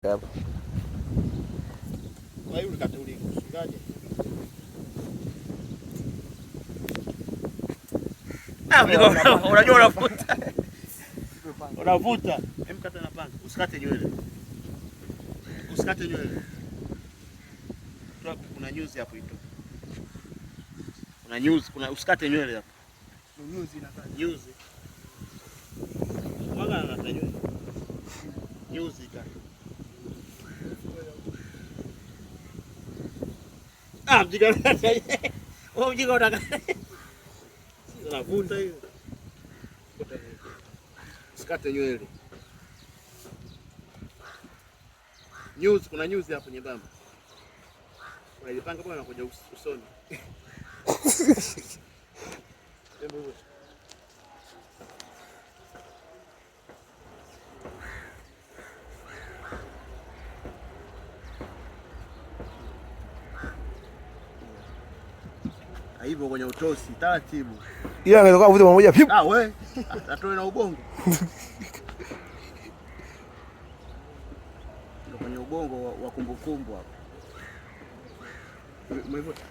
Hapa. Kwa hiyo nikatuli kusingaje? Unajua unavuta. Unavuta. Kata na panga. Usikate nywele. Usikate nywele. Kuna nyuzi hapo ito. Kuna nyuzi, usikate nywele hapo. Nyuzi inakata. Nyuzi. Mwaga na nywele. Nyuzi kaka. Mjinga unataka. Wewe mjinga unataka. Unavuta hiyo. Usikate nywele. Nyuzi, kuna nyuzi hapo nyembamba. Unajipanga bwana kuja usoni. Hivyo kwenye utosi taratibu. Ila anaweza kuvuta pamoja pipi. We, atoe na ubongo. Ndio kwenye ubongo wa kumbukumbu hapo. Umevuta?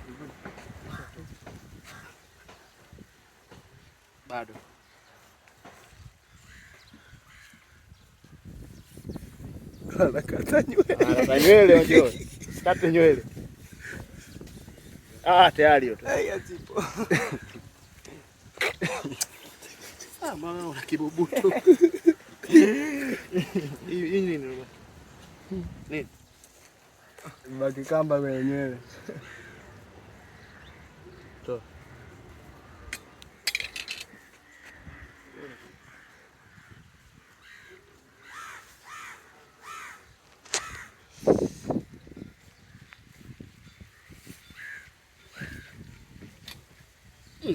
Bado. Anakata nywele. Anakata nywele unajua. Sikate nywele. Tayari hiyo. Zipo. Mama una kibubutu. Hii nini? Nini? Mbaki kamba kwenye nywele. Toa.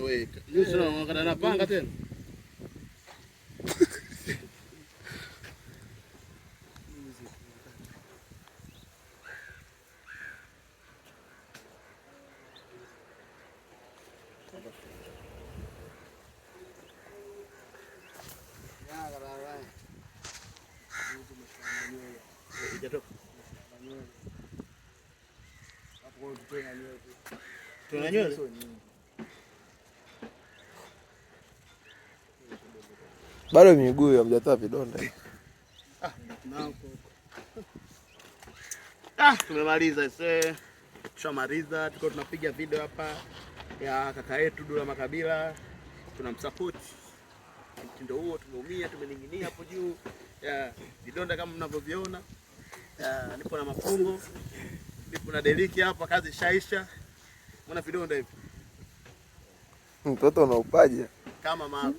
Weka. Yusu na wakati anapanga tena. Tuna nywele. Bado miguu hamjatoa vidonda. Tumemaliza sasa. Tushamaliza, tuko tunapiga video hapa ya kaka yetu Dula Makabila. Tunamsupport. Mtindo huo tumeumia, tumening'inia hapo juu. Vidonda kama mnavyoviona. Nipo na mafungo. Nipo na deliki hapa, kazi shaisha. Mbona vidonda hivi? Mtoto una upaja. Kama mama.